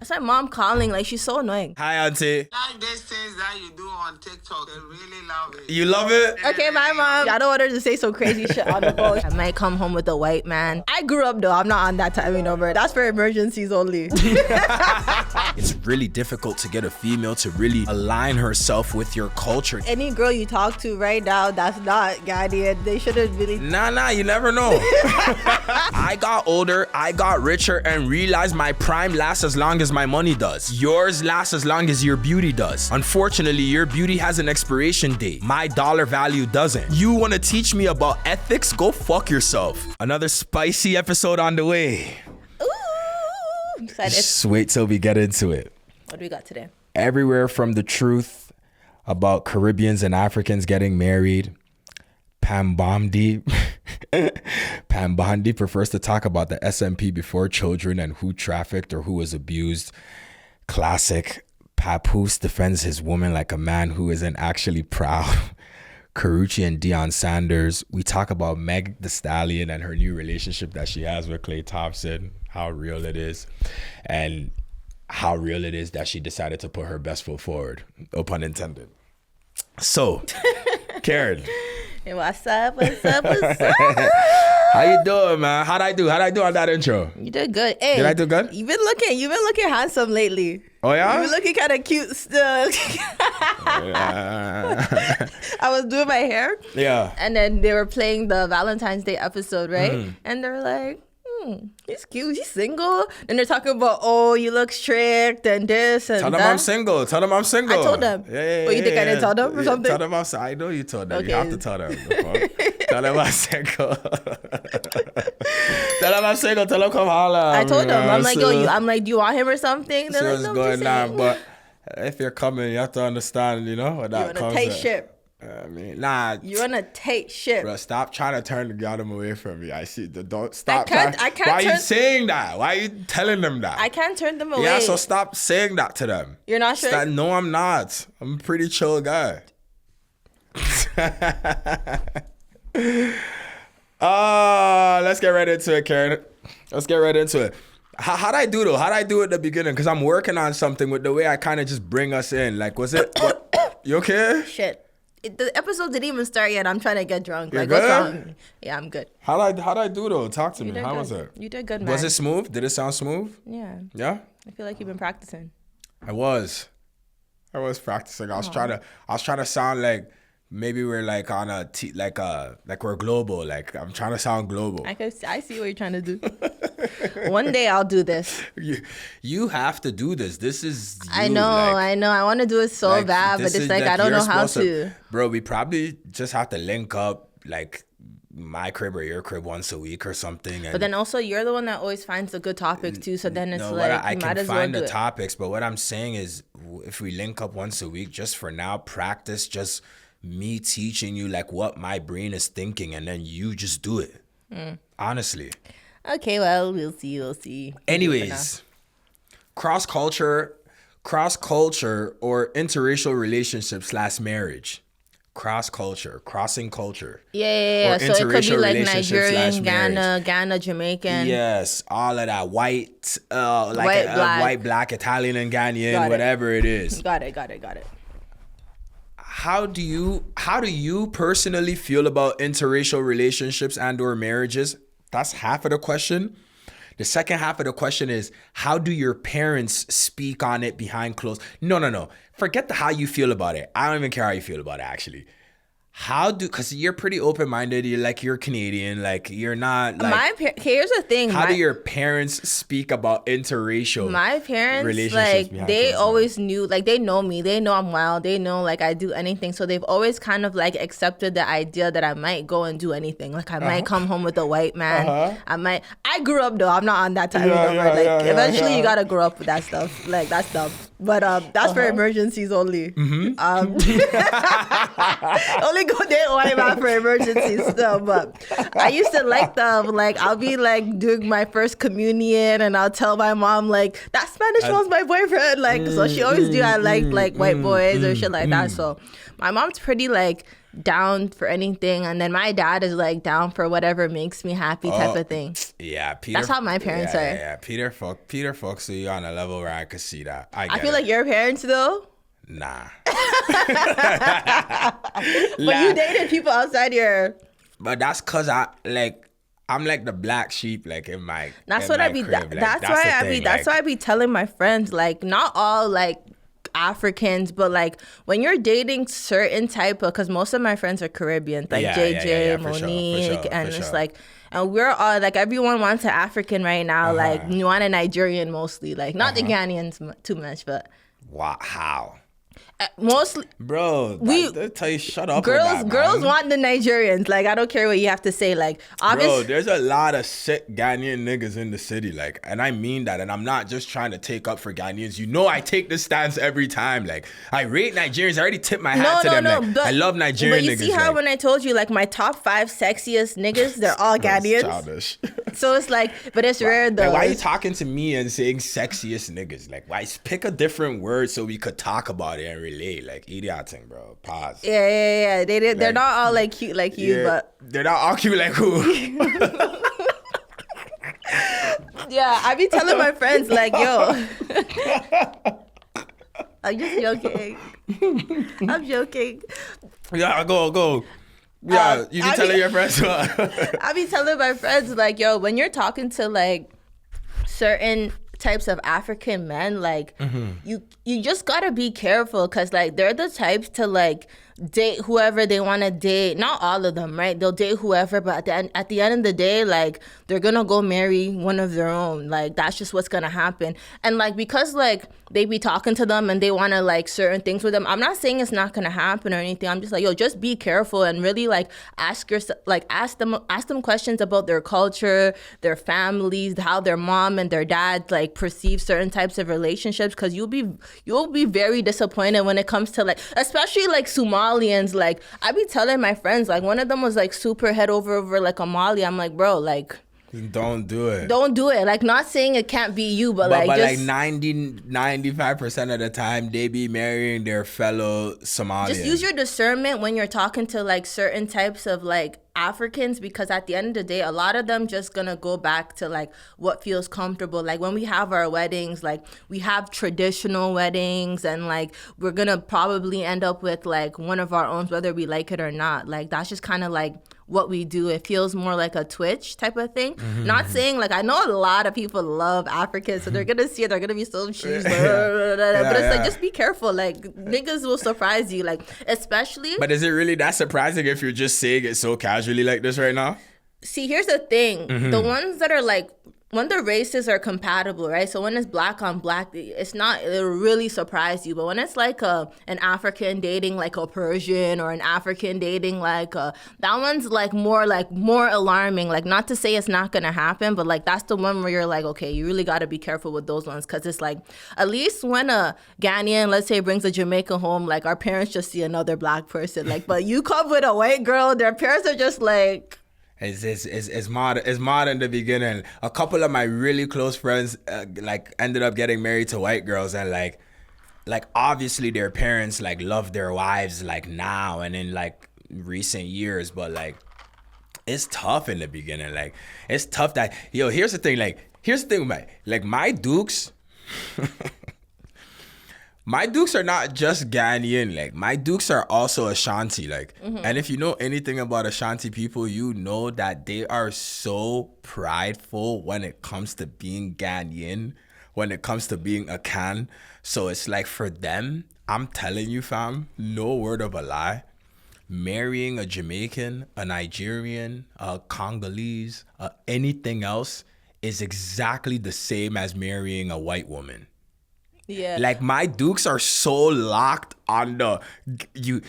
That's my mom calling. Like, she's so annoying. Hi, auntie. I like these things that you do on TikTok. I really love it. You love it? Okay, bye, mom. I don't want her to say some crazy shit on the phone. I might come home with a white man. I grew up, though. I'm not on that timing number. That's for emergencies only. It's really difficult to get a female to really align herself with your culture. Any girl you talk to right now that's not Ghanaian, they shouldn't really... Nah, you never know. I got older, I got richer, and realized my prime lasts as long as my money does. Yours lasts as long as your beauty does. Unfortunately, your beauty has an expiration date. My dollar value doesn't. You want to teach me about ethics? Go fuck yourself. Another spicy episode on the way. Ooh, I'm excited. Just wait till we get into it. What do we got today? Everywhere from the truth about Caribbeans and Africans getting married. PAM BONDI. PAM BONDI prefers to talk about the SMP before children and who trafficked or who was abused. Classic. Papoose defends his woman like a man who isn't actually proud. Karrueche and Deion Sanders. We talk about Meg Thee Stallion and her new relationship that she has with Klay Thompson. How real it is. And how real it is that she decided to put her best foot forward. No pun intended. So, Karen. Hey, what's up? What's up? What's up? How you doing, man? How'd I do on that intro? You did good. Hey, did I do good? You've been looking handsome lately. Oh yeah? You've been looking kind of cute still. I was doing my hair. Yeah. And then they were playing the Valentine's Day episode, right? And they were like, he's cute, he's single. And they're talking about, oh, you look strict and this and Tell that. them I'm single. Tell them I'm single. I told them. Yeah. But you think I didn't tell them or something? Tell them I know you told them. Okay. You have to tell them. Tell them I'm single. Tell them I'm single. Tell them come holla. I told them. I'm like, so, I'm like, do you want him or something? They're see like, what's no, going just on. But if you're coming, you have to understand, what you're that on comes a tight with. ship. I mean, nah. You're on a tight ship. Bro, stop trying to turn the them away from me. I see. Don't stop. I can't Why are you turn- saying that? Why are you telling them that? I can't turn them away. Yeah, so stop saying that to them. You're not sure? No, I'm not. I'm a pretty chill guy. Let's get right into it, Karen. Let's get right into it. How'd I do though? How'd I do at the beginning? Because I'm working on something with the way I kind of just bring us in. Like, was it? You okay? Shit. The episode didn't even start yet. I'm trying to get drunk. You're like, good? what's wrong? Yeah, I'm good. How'd I do though? Talk to me. How good. was it? You did good, man. Was it smooth? Did it sound smooth? Yeah. Yeah? I feel like you've been practicing. I was practicing. I was trying to sound like maybe we're like on a like we're global. Like I'm trying to sound global. I see what you're trying to do. One day I'll do this. You have to do this. This is you. I know. I want to do it so bad, but it's like I don't know how to. Bro, we probably just have to link up like my crib or your crib once a week or something. But then also you're the one that always finds the good topics too. So then it's like I you might can as well find do the it. topics, but what I'm saying is if we link up once a week, just for now, practice just me teaching you like what my brain is thinking, and then you just do it. Honestly. Okay, well, we'll see. Anyways, cross culture or interracial relationships / marriage. Crossing culture. Yeah. Or So it could be interracial like relationships Nigerian, / marriage. Ghana, Jamaican. Yes, all of that white, Black. white, black, Italian, and Ghanaian, Got it. whatever it is. Got it. How do you personally feel about interracial relationships and or marriages? That's half of the question. The second half of the question is, how do your parents speak on it behind closed? No. Forget how you feel about it. I don't even care how you feel about it, actually. Because you're pretty open-minded. You're Canadian. Like, you're not like... Here's the thing. How do your parents speak about interracial My parents, relationships? like, they always knew, like, they know me. They know I'm wild. They know, like, I do anything. So they've always kind of, like, accepted the idea that I might go and do anything. Like, I might come home with a white man. I grew up, though. I'm not on that time. Eventually, you got to grow up with that stuff. Like, that's stuff. But that's for emergencies only. Only go there white man for emergencies stuff. But I used to like them. Like, I'll be like doing my first communion and I'll tell my mom like that Spanish one's my boyfriend. Like, so she always knew I liked like white boys or shit like that. So my mom's pretty like down for anything, and then my dad is like down for whatever makes me happy type of thing. Yeah, Peter. That's how my parents are. Yeah, Peter fucks with you on a level where I could see that. I feel like your parents though. Nah. But you dated people outside your. But that's cause I'm like the black sheep, like in my. That's in what my I be. crib. That's why I be telling my friends, like, not all like Africans, but like when you're dating certain type of, because most of my friends are Caribbean, like JJ, Monique, and it's like, and we're all like, everyone wants an African right now, like you want a Nigerian mostly, like not the Ghanaians too much, but wow, how? Mostly, bro. They tell you shut up. Girls want the Nigerians. Like I don't care what you have to say. Like obviously, bro, there's a lot of sick Ghanaian niggas in the city. Like, and I mean that. And I'm not just trying to take up for Ghanaians. You know, I take this stance every time. Like, I rate Nigerians. I already tip my hat to them. Like, I love Nigerian niggas. But you see how when I told you like my top 5 sexiest niggas, they're all Ghanaians. Childish. So it's like, but it's rare though. Like, why are you talking to me and saying sexiest niggas? Like, why pick a different word so we could talk about it and relate? Like, idioting, bro. Pause. Yeah. They're not all like cute like you, but they're not all cute like who? Yeah, I be telling my friends like, yo. I'm just joking. I'm joking. Yeah, go. Yeah, you be telling your friends what? I be telling my friends like, yo, when you're talking to like certain types of African men, like you just gotta be careful, because like they're the types to like date whoever they want to date. Not all of them, right? They'll date whoever, but at the end of the day, like they're gonna go marry one of their own. Like that's just what's gonna happen. And like because like they be talking to them and they want to like certain things with them, I'm not saying it's not gonna happen or anything. I'm just like, yo, just be careful and really like ask them questions about their culture, their families, how their mom and their dad like perceive certain types of relationships, because you'll be very disappointed when it comes to like, especially like Somalians. Like I be telling my friends, like one of them was like super head over like a Mali. I'm like, bro, like don't do it. Like, not saying it can't be you, but like just, like 95% of the time they be marrying their fellow Somalians. Just use your discernment when you're talking to like certain types of like Africans, because at the end of the day, a lot of them just gonna go back to like what feels comfortable. Like when we have our weddings, like we have traditional weddings, and like we're gonna probably end up with like one of our own, whether we like it or not. Like that's just kind of like what we do. It feels more like a Twitch type of thing. Not saying like, I know a lot of people love Africans, so they're gonna see it, they're gonna be so cheesy, but it's like, just be careful. Like niggas will surprise you, like especially. But is it really that surprising if you're just saying it so casually like this right now? See, here's the thing. The ones that are like, when the races are compatible, right? So when it's black on black, it'll really surprise you. But when it's like an African dating like a Persian, or an African dating like that one's like more alarming. Like, not to say it's not gonna happen, but like that's the one where you're like, okay, you really gotta be careful with those ones, because it's like, at least when a Ghanaian, let's say, brings a Jamaican home, like our parents just see another black person. Like, but you come with a white girl, their parents are just like. It's mad in the beginning. A couple of my really close friends like ended up getting married to white girls, and like obviously their parents like love their wives like now and in like recent years, but like it's tough in the beginning. Like it's tough that, yo, here's the thing with my dukes. My dukes are not just Ghanaian. Like, my dukes are also Ashanti. Like, and if you know anything about Ashanti people, you know that they are so prideful when it comes to being Ghanaian, when it comes to being a Can. So it's like, for them, I'm telling you, fam, no word of a lie, marrying a Jamaican, a Nigerian, a Congolese, anything else is exactly the same as marrying a white woman. Yeah. Like, my dukes are so locked on you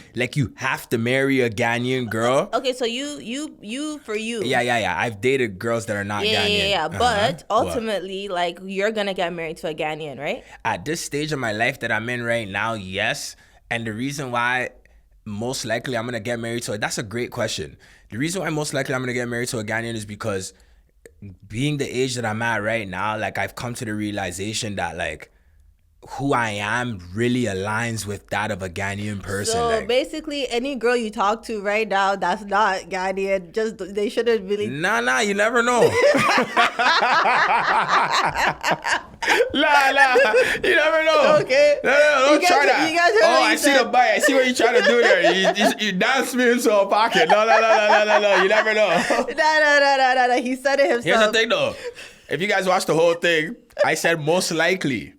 have to marry a Ghanaian girl. Okay, so you for you. Yeah. I've dated girls that are not Ghanaian. Yeah. But ultimately, like, you're gonna get married to a Ghanaian, right? At this stage of my life that I'm in right now, yes. And the reason why most likely I'm gonna get married to that's a great question. The reason why most likely I'm gonna get married to a Ghanaian is because, being the age that I'm at right now, like, I've come to the realization that, like, who I am really aligns with that of a Ghanaian person. So like, basically, any girl you talk to right now that's not Ghanaian, just they shouldn't really. Nah, you never know. Nah, you never know. Okay. No, don't try that. You guys heard what I you see said. the bite. I see what you're trying to do there. You dance me into a pocket. No. You never know. No. He said it himself. Here's the thing, though. If you guys watch the whole thing, I said most likely,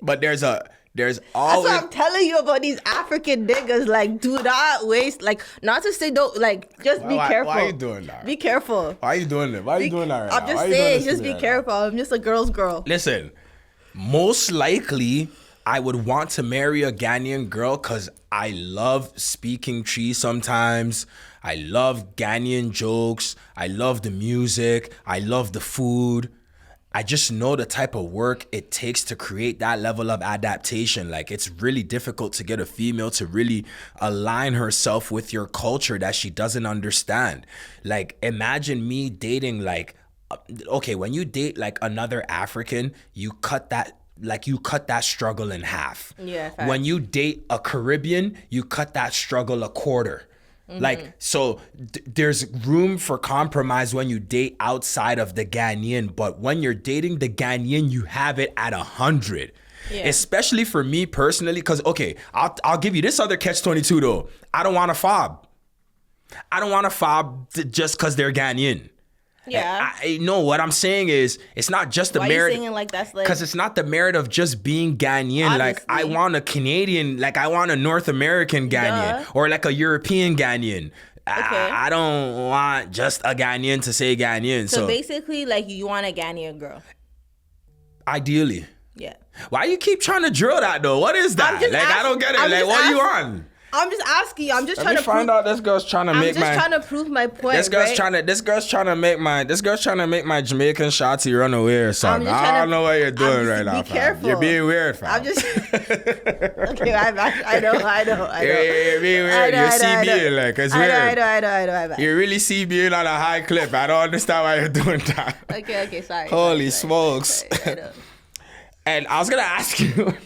but there's always. That's what I'm telling you about these African niggas. Like, do not waste. Like, not to say don't. Like, just be careful. Why are you doing that? Be careful. Why are you doing that? Why are you doing that right now? I'm just saying, just be careful. I'm just a girl's girl. Listen, most likely, I would want to marry a Ghanaian girl because I love speaking tree sometimes. I love Ghanaian jokes. I love the music. I love the food. I just know the type of work it takes to create that level of adaptation. Like, it's really difficult to get a female to really align herself with your culture that she doesn't understand. Like, imagine me dating like, okay, when you date like another African, you cut that struggle in half. Yeah. Fact. When you date a Caribbean, you cut that struggle a quarter. Mm-hmm. Like, so there's room for compromise when you date outside of the Ghanaian, but when you're dating the Ghanaian, you have it at 100. Yeah. Especially for me personally, because, okay, I'll give you this other catch-22 though. I don't want to fob. I don't want to fob just because they're Ghanaian. Yeah. No, what I'm saying is, it's not just the merit. Why are you saying it like that's like? Because it's not the merit of just being Ghanaian. Obviously. Like, I want a Canadian, like I want a North American Ghanaian, or like a European Ghanaian. Okay. I don't want just a Ghanaian to say Ghanaian. So basically, like, you want a Ghanaian girl. Ideally. Yeah. Why you keep trying to drill that though? What is that? I don't get it. Like, what are you on? I'm just asking you. I'm just trying to find out. This girl's trying to make my. I'm just trying to prove my point. This girl's trying to make my Jamaican shawty run away or something. I don't know what you're doing right now. Be careful. You're being weird, fam. I'm just. Okay, I know. You're being weird. You're CBing like it's weird. I know. You're really CBing on a high clip. I don't understand why you're doing that. Okay, sorry. Holy smokes! And I was gonna ask you.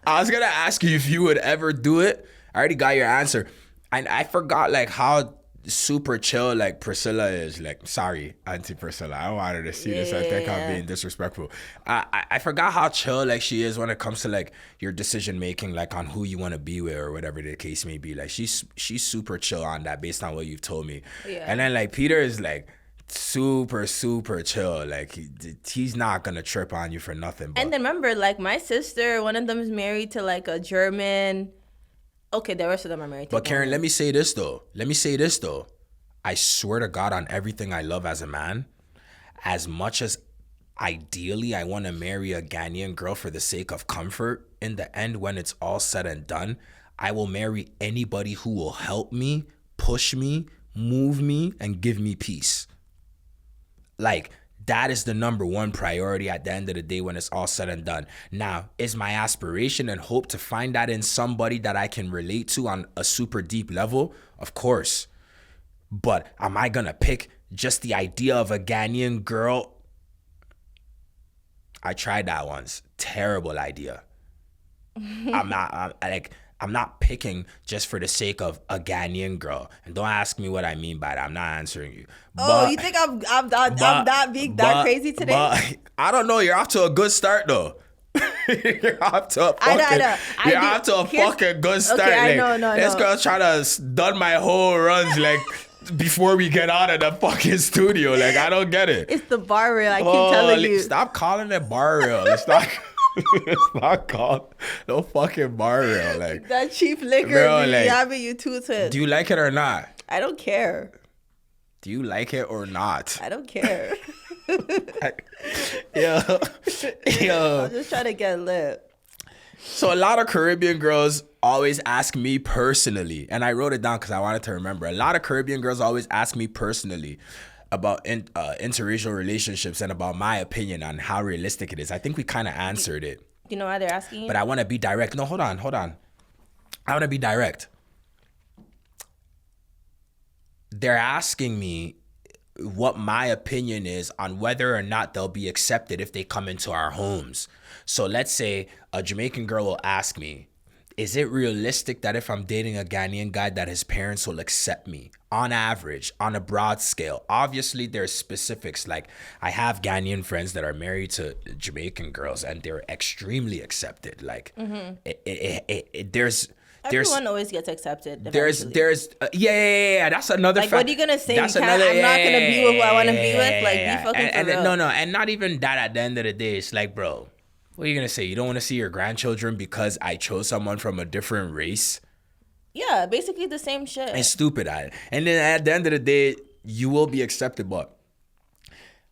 I was gonna ask you if you would ever do it. I already got your answer. And I forgot like how super chill like Priscilla is. Like, sorry, Auntie Priscilla. I don't want her to see this. I think I'm being disrespectful. I forgot how chill like she is when it comes to like your decision making, like on who you want to be with or whatever the case may be. Like she's super chill on that based on what you've told me. Yeah. And then like Peter is like super chill. Like he's not gonna trip on you for nothing. But. And then remember, like my sister, one of them is married to like a German. Okay, the rest of them are married to. But Karen, let me say this though. I swear to God, on everything I love as a man, as much as ideally I want to marry a Ghanaian girl for the sake of comfort, in the end, when it's all said and done, I will marry anybody who will help me, push me, move me, and give me peace. Like, that is the number one priority at the end of the day when it's all said and done. Now, is my aspiration and hope to find that in somebody that I can relate to on a super deep level? Of course. But am I going to pick just the idea of a Ghanaian girl? I tried that once. Terrible idea. I'm not picking just for the sake of a Ghanaian girl. And don't ask me what I mean by that. I'm not answering you. You think I'm that crazy today? But I don't know. You're off to a good start though. You're off to a fucking good start. Okay, like, this girl's trying to done my whole runs like before we get out of the fucking studio. Like, I don't get it. It's the bar rail. I keep telling you. Stop calling it bar rail. It's not. It's not called no fucking bar rail. Like that cheap liquor be having you tooted. Do you like it or not? I don't care. Do you like it or not? I don't care. Yo. I'm just trying to get lit. So a lot of Caribbean girls always ask me personally, and I wrote it down because I wanted to remember. A lot of Caribbean girls always ask me personally about interracial relationships and about my opinion on how realistic it is. I think we kind of answered it. You know why they're asking you? But I want to be direct. No, hold on. I want to be direct. They're asking me what my opinion is on whether or not they'll be accepted if they come into our homes. So let's say a Jamaican girl will ask me, is it realistic that if I'm dating a Ghanaian guy that his parents will accept me? On average, on a broad scale. Obviously, there's specifics. Like, I have Ghanaian friends that are married to Jamaican girls, and they're extremely accepted. Like, Everyone always gets accepted. Yeah. That's another. Like, what are you gonna say? I'm not gonna be with who I want to be with. Like, be fucking for real. No, and not even that. At the end of the day, it's like, bro, what are you gonna say? You don't want to see your grandchildren because I chose someone from a different race? Yeah, basically the same shit. It's stupid. And then at the end of the day, you will be accepted. But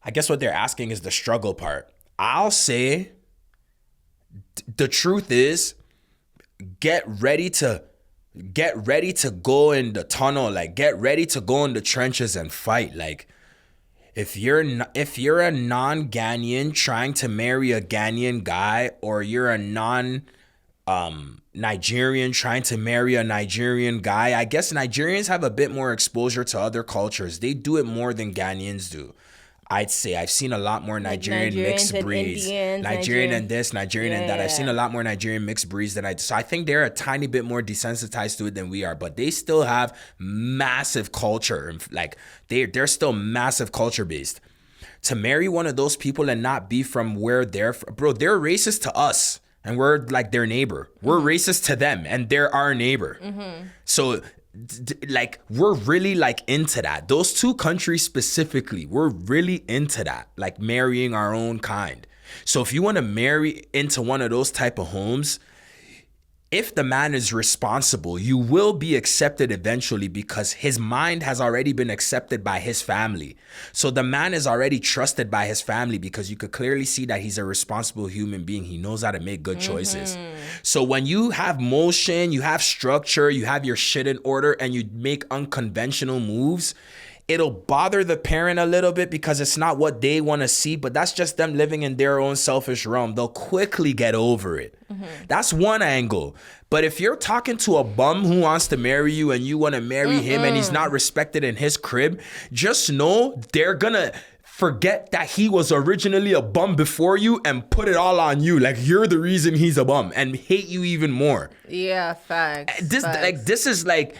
I guess what they're asking is the struggle part. I'll say the truth is, get ready to go in the tunnel. Like, get ready to go in the trenches and fight. Like, if you're a non-Ghanaian trying to marry a Ghanaian guy, or you're a Nigerian trying to marry a Nigerian guy, I guess Nigerians have a bit more exposure to other cultures. They do it more than Ghanaians do. I'd say I've seen a lot more Nigerian mixed breeds. Nigerian and this, Nigerian and that. I've seen a lot more Nigerian mixed breeds than so I think they're a tiny bit more desensitized to it than we are, but they still have massive culture. Like, they're still massive culture based. To marry one of those people and not be from where they're from, bro, they're racist to us and we're like their neighbor. We're racist to them and they're our neighbor. So like, we're really like into that. Those two countries specifically, we're really into that, like marrying our own kind. So if you want to marry into one of those type of homes, if the man is responsible, you will be accepted eventually because his mind has already been accepted by his family. So the man is already trusted by his family because you could clearly see that he's a responsible human being. He knows how to make good choices. So when you have motion, you have structure, you have your shit in order, and you make unconventional moves, it'll bother the parent a little bit because it's not what they want to see, but that's just them living in their own selfish realm. They'll quickly get over it. That's one angle. But if you're talking to a bum who wants to marry you and you want to marry him and he's not respected in his crib, just know they're gonna forget that he was originally a bum before you and put it all on you. Like, you're the reason he's a bum, and hate you even more. Yeah, facts. This is like,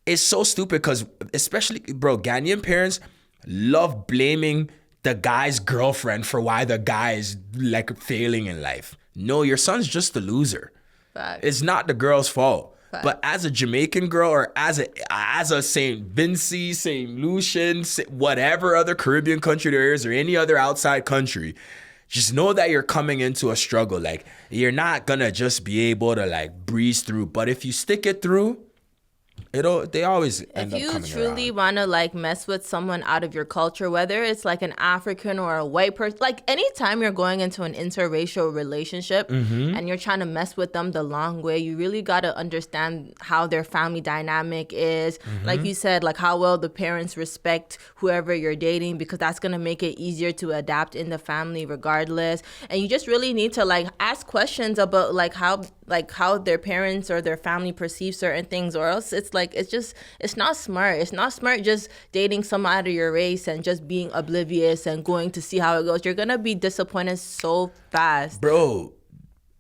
it's so stupid because, especially, bro, Ghanaian parents love blaming the guy's girlfriend for why the guy is like failing in life. No, your son's just a loser. Facts. It's not the girl's fault. Facts. But as a Jamaican girl, or as a St. Vincent, St. Lucian, whatever other Caribbean country there is, or any other outside country, just know that you're coming into a struggle. Like, you're not gonna just be able to like breeze through. But if you stick it through, they always end up coming around. If you truly want to like mess with someone out of your culture, whether it's like an African or a white person, like anytime you're going into an interracial relationship and you're trying to mess with them the long way, you really got to understand how their family dynamic is. Like you said, like how well the parents respect whoever you're dating, because that's going to make it easier to adapt in the family regardless. And you just really need to like ask questions about like how their parents or their family perceive certain things, or else it's not smart. It's not smart just dating someone out of your race and just being oblivious and going to see how it goes. You're gonna be disappointed so fast. Bro,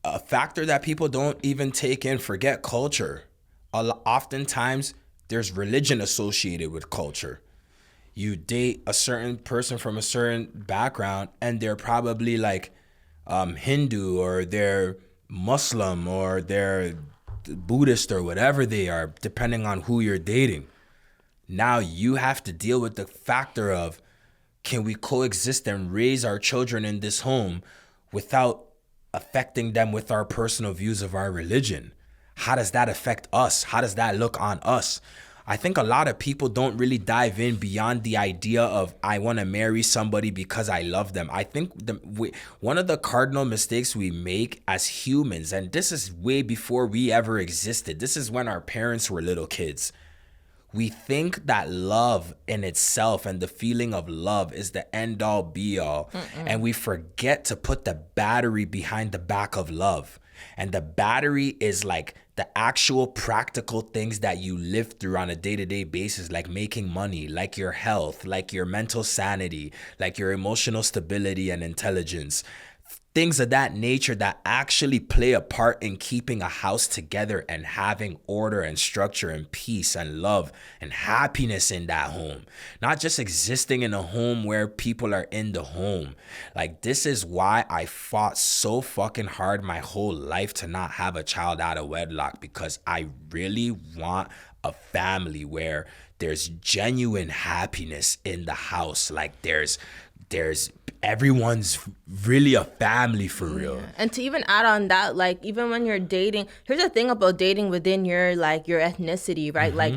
a factor that people don't even take in, forget culture. Oftentimes there's religion associated with culture. You date a certain person from a certain background and they're probably like Hindu, or they're Muslim, or they're Buddhist, or whatever they are, depending on who you're dating. Now you have to deal with the factor of, can we coexist and raise our children in this home without affecting them with our personal views of our religion? How does that affect us? How does that look on us? I think a lot of people don't really dive in beyond the idea of, I want to marry somebody because I love them. I think one of the cardinal mistakes we make as humans, and this is way before we ever existed, this is when our parents were little kids. We think that love in itself and the feeling of love is the end all be all. And we forget to put the battery behind the back of love. And the battery is like the actual practical things that you live through on a day-to-day basis, like making money, like your health, like your mental sanity, like your emotional stability and intelligence. Things of that nature that actually play a part in keeping a house together and having order and structure and peace and love and happiness in that home. Not just existing in a home where people are in the home. Like, this is why I fought so fucking hard my whole life to not have a child out of wedlock, because I really want a family where there's genuine happiness in the house. Like, there's everyone's really a family for real. Yeah. And to even add on that, like, even when you're dating, here's the thing about dating within your ethnicity, right? Like,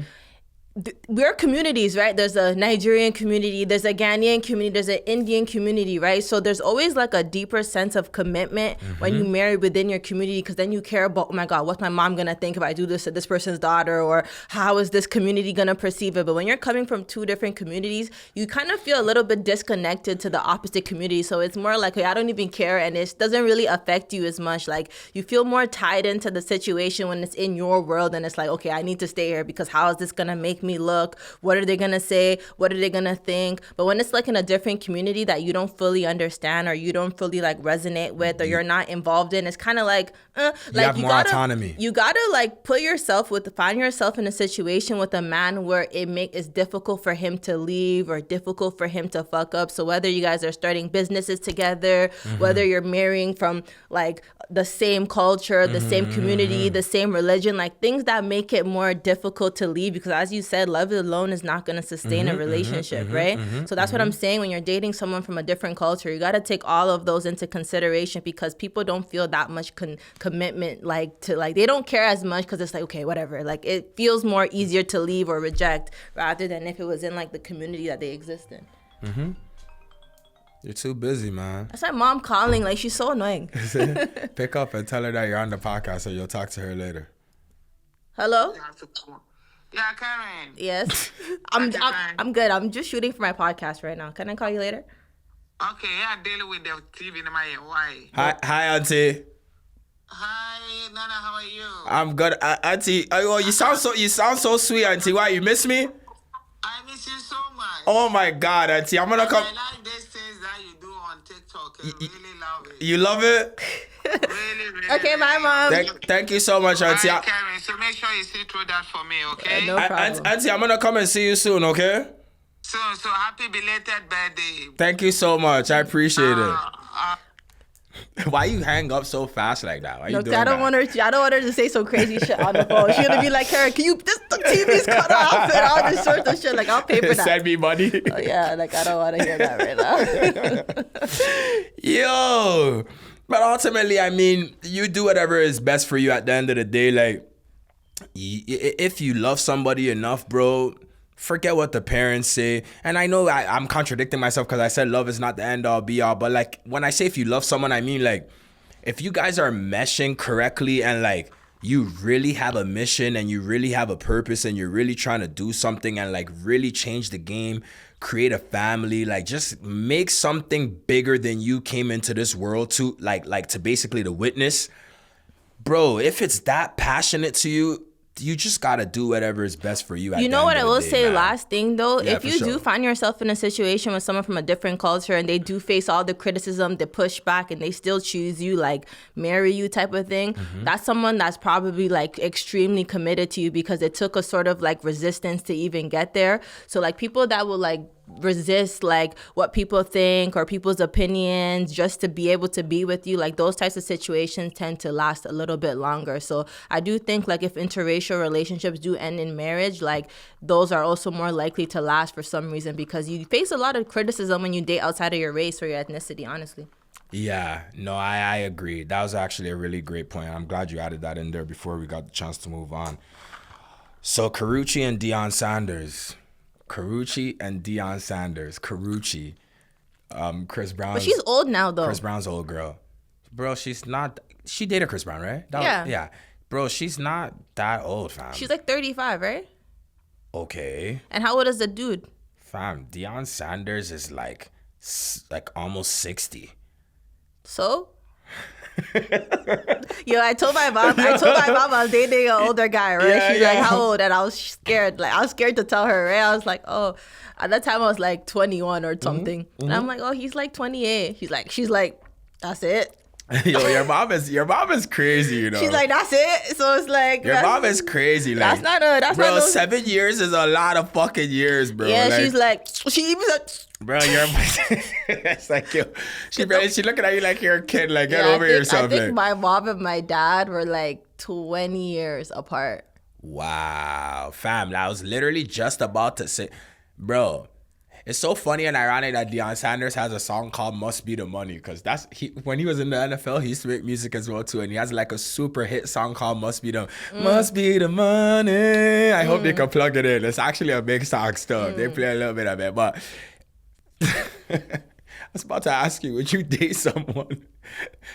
we're communities, right? There's a Nigerian community, there's a Ghanaian community, there's an Indian community, right? So there's always like a deeper sense of commitment when you marry within your community, because then you care about, oh my God, what's my mom gonna think if I do this to this person's daughter, or how is this community gonna perceive it? But when you're coming from two different communities, you kind of feel a little bit disconnected to the opposite community. So it's more like, hey, I don't even care, and it doesn't really affect you as much. Like, you feel more tied into the situation when it's in your world, and it's like, okay, I need to stay here because how is this gonna make me look? What are they gonna say? What are they gonna think? But when it's like in a different community that you don't fully understand, or you don't fully like resonate with, or you're not involved in, it's kind of like, you have more autonomy. You gotta like find yourself in a situation with a man where it's difficult for him to leave or difficult for him to fuck up. So whether you guys are starting businesses together, whether you're marrying from like the same culture, the same community, the same religion, like things that make it more difficult to leave, because as you said, love alone is not going to sustain a relationship, right? So that's what I'm saying. When you're dating someone from a different culture, you got to take all of those into consideration, because people don't feel that much commitment, like they don't care as much, because it's like, okay, whatever. Like, it feels more easier to leave or reject rather than if it was in like the community that they exist in. You're too busy, man. That's my mom calling. Like, she's so annoying. Pick up and tell her that you're on the podcast, so you'll talk to her later. Hello? Yeah, Karen. Yes. I'm good. I'm just shooting for my podcast right now. Can I call you later? Okay, yeah, dealing with the TV in my why. Hi, Auntie. Hi, Nana, how are you? I'm good, Auntie. Oh, you sound so sweet, Auntie. Why, you miss me? I miss you so much. Oh my God, Auntie, I'm gonna come. I like these things that you do on TikTok. I really love it. You love it? Really, Okay, my mom. Thank you so much, Auntie. Hi, Karen. So make sure you see through that for me, okay? No problem. Auntie, I'm gonna come and see you soon, okay? So happy belated birthday. Thank you so much. I appreciate it. Why you hang up so fast like that? Why you doing I don't want her to say some crazy shit on the phone. She's gonna be like, Karen, can you the TV's cut off and all this sort of shit? Like, I'll pay for that. Send me money. Oh, yeah, like, I don't want to hear that right now. Yo, but ultimately, I mean, you do whatever is best for you at the end of the day. Like, if you love somebody enough, bro, forget what the parents say. And I know I'm contradicting myself because I said love is not the end all be all. But like, when I say if you love someone, I mean like, if you guys are meshing correctly and like you really have a mission and you really have a purpose and you're really trying to do something and like really change the game, create a family, like just make something bigger than you came into this world to, like to basically to witness. Bro, if it's that passionate to you, you just gotta do whatever is best for you. You know what I will say, man. Last thing though, Yeah, if you do find yourself in a situation with someone from a different culture and they do face all the criticism, the pushback, and they still choose you, like marry you type of thing, that's someone that's probably like extremely committed to you, because it took a sort of like resistance to even get there. So like people that will like resist like what people think or people's opinions just to be able to be with you, like those types of situations tend to last a little bit longer. So I do think like if interracial relationships do end in marriage, like those are also more likely to last for some reason, because you face a lot of criticism when you date outside of your race or your ethnicity, honestly. Yeah, no, I agree. That was actually a really great point. I'm glad you added that in there before we got the chance to move on. So Karrueche and Deion Sanders. Karrueche and Deion Sanders. Karrueche. Chris Brown. But she's old now, though. Chris Brown's old girl. Bro, she's not... She dated Chris Brown, right? Yeah. Bro, she's not that old, fam. She's like 35, right? Okay. And how old is the dude? Fam, Deion Sanders is like almost 60. So? Yo, I told my mom I was dating an older guy, right? Yeah, She's yeah. like, how old? And I was scared. Like, I was scared to tell her, right? I was like, oh, at that time I was like 21 or something. And I'm like, oh, he's like 28. She's like, that's it. Yo, your mom is crazy, you know. She's like, that's it. So it's like, your mom is crazy. Like, that's bro, not no, 7 years is a lot of fucking years, bro. yeah, like, she's like, she even said, bro, you're it's like, yo, she looking at you like you're a kid. Like, get yeah, over yourself. I think like, my mom and my dad were like 20 years apart. wow, fam. I was literally just about to say, bro. It's so funny and ironic that Deion Sanders has a song called "Must Be the Money" because when he was in the NFL, he used to make music as well too, and he has like a super hit song called "Must Be the Money." I hope they can plug it in. It's actually a big song still. They play a little bit of it, but I was about to ask you, would you date someone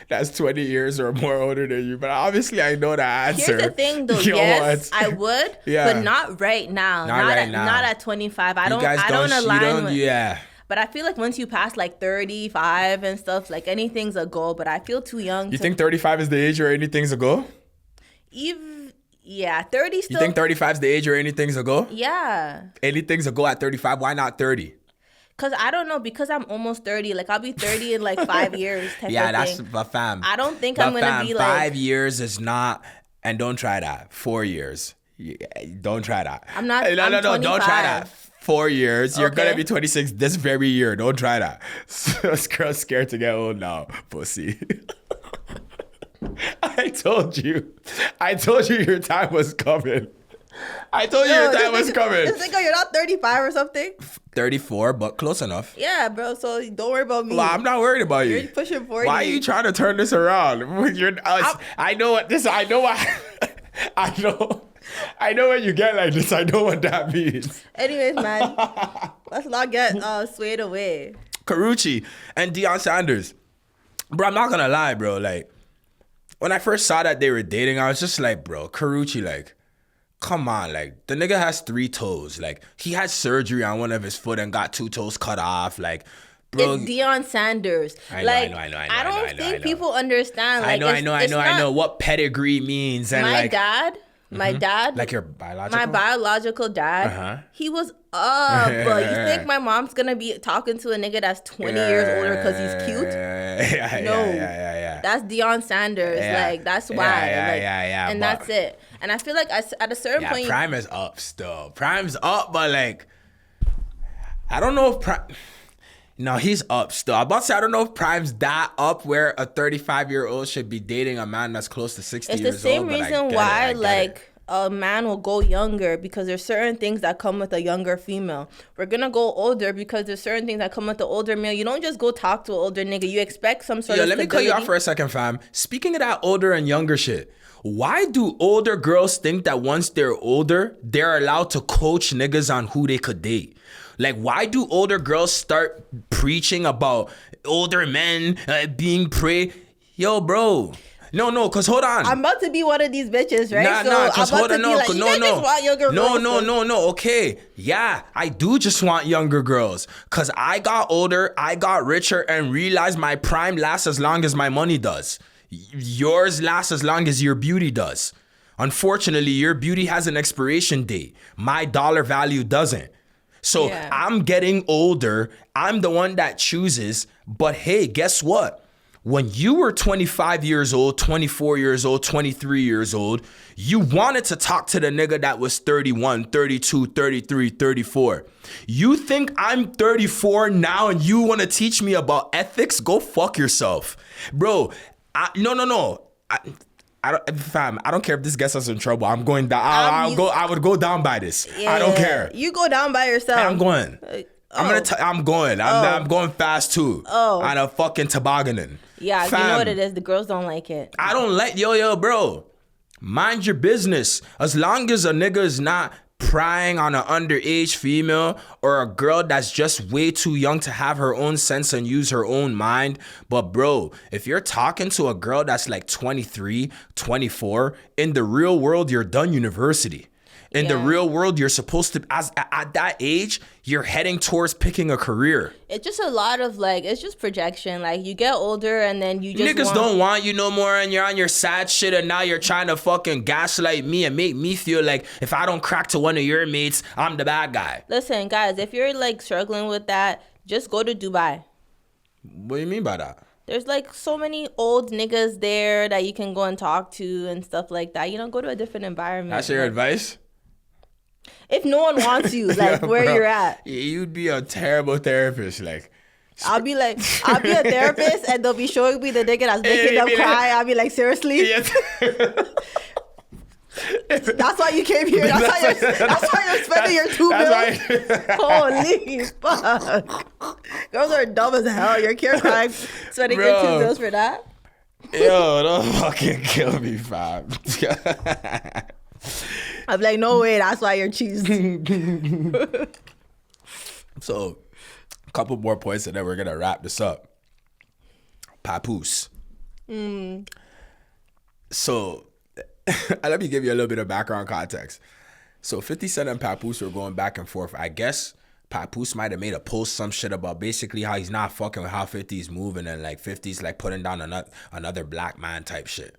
that's 20 years or more older than you? But obviously, I know the answer. Here's the thing, though. Yes, I would, but not right now. Not at 25. I don't align with. Yeah. But I feel like once you pass like 35 and stuff, like anything's a goal. But I feel too young. You think 35 is the age where anything's a goal? Yeah, 30 still. You think 35 is the age where anything's a goal? Yeah. Anything's a goal at 35. Why not 30? Cause I don't know, because I'm almost 30. Like I'll be 30 in like 5 years. Yeah, that's but fam. I don't think I'm gonna be like 5 years is not, and don't try that. 4 years, don't try that. I'm not. No, don't try that. 4 years, you're gonna be 26 this very year. Don't try that. This girl's scared to get old now, pussy. I told you your time was coming. I told you your time was coming. Just think, you're not 35 or something. 34, but close enough. Yeah, bro. So don't worry about me. Well, I'm not worried about you. You're pushing 40. Why are you trying to turn this around? I know what this. I know what. I know when you get like this. I know what that means. Anyways, man, let's not get swayed away. Karrueche and Deion Sanders, bro. I'm not gonna lie, bro. Like when I first saw that they were dating, I was just like, bro, Karrueche, like. Come on, like, the nigga has 3 toes. Like, he had surgery on one of his foot and got 2 toes cut off. Like, bro. It's Deion Sanders. I don't think people understand. Like, I know what pedigree means. And my dad. Like your biological? My biological dad, he was up. Bro. You think my mom's gonna be talking to a nigga that's 20 years older because he's cute? Yeah. That's Deion Sanders. Yeah. Like, that's why. And that's it. And I feel like at a certain point... Prime is up still. Prime's up, but like... I don't know if Prime... No, he's up still. I'm about to say, I don't know if Prime's that up where a 35-year-old should be dating a man that's close to 60 years old. It's the same reason why, like, a man will go younger, because there's certain things that come with a younger female. We're going to go older because there's certain things that come with the older male. You don't just go talk to an older nigga. You expect some sort of let me cut you off for a second, fam. Speaking of that older and younger shit, why do older girls think that once they're older, they're allowed to coach niggas on who they could date? Like, why do older girls start preaching about older men being prey? Yo, bro. No, cause hold on. I'm about to be one of these bitches, right? Cause hold on, no. Okay, yeah, I do just want younger girls. Cause I got older, I got richer, and realized my prime lasts as long as my money does. Yours lasts as long as your beauty does. Unfortunately, your beauty has an expiration date. My dollar value doesn't. So I'm getting older. I'm the one that chooses. But hey, guess what? When you were 25 years old, 24 years old, 23 years old, you wanted to talk to the nigga that was 31, 32, 33, 34. You think I'm 34 now and you want to teach me about ethics? Go fuck yourself. Bro, no. I don't care if this gets us in trouble. I'm going down. I would go down by this. Yeah, I don't care. You go down by yourself. I'm going. I'm going. I'm going fast too. On a fucking tobogganing. Yeah, fam, you know what it is. The girls don't like it. I don't like yo, bro. Mind your business. As long as a nigga is not prying on an underage female or a girl that's just way too young to have her own sense and use her own mind. But bro, if you're talking to a girl that's like 23, 24, in the real world, you're done university. In the real world, you're supposed to, at that age, you're heading towards picking a career. It's just a lot of like, it's just projection. Like you get older and then you just niggas don't want you no more, and you're on your sad shit, and now you're trying to fucking gaslight me and make me feel like if I don't crack to one of your mates, I'm the bad guy. Listen, guys, if you're like struggling with that, just go to Dubai. What do you mean by that? There's like so many old niggas there that you can go and talk to and stuff like that. You know, go to a different environment. That's your advice? If no one wants you, like where you're at. You'd be a terrible therapist. Like, I'll be a therapist and they'll be showing me the nigga that's making them cry. I'll be like, seriously? Yes. That's why you came here. That's why you're spending your $2 bills. Holy fuck. Girls are dumb as hell. You're here crying, spending your $2 bills for that. Yo, don't fucking kill me, fam. I'm like, no way, that's why you're cheesed. So, a couple more points and then we're gonna wrap this up. Papoose. So, let me give you a little bit of background context. So 50 Cent and Papoose were going back and forth. I guess Papoose might have made a post, some shit about basically how he's not fucking with how 50's moving, and like 50's like putting down another black man type shit.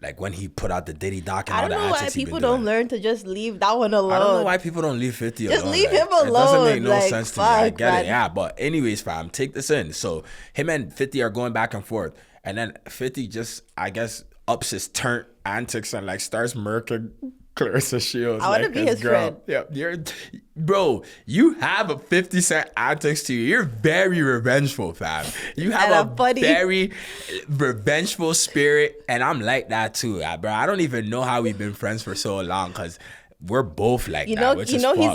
Like when he put out the Diddy doc and all that. I don't know why people don't learn to just leave that one alone. I don't know why people don't leave 50 alone. Just leave him alone. It doesn't make no like, sense to me. I get it. Yeah, but anyways, fam, take this in. So him and 50 are going back and forth. And then 50 just, I guess, ups his turn antics and like starts murking Claressa Shields. I want to be his friend. Yeah, bro, you have a 50 Cent antics to you. You're very revengeful, fam. You have a very revengeful spirit, and I'm like that too, bro. I don't even know how we've been friends for so long because we're both like that.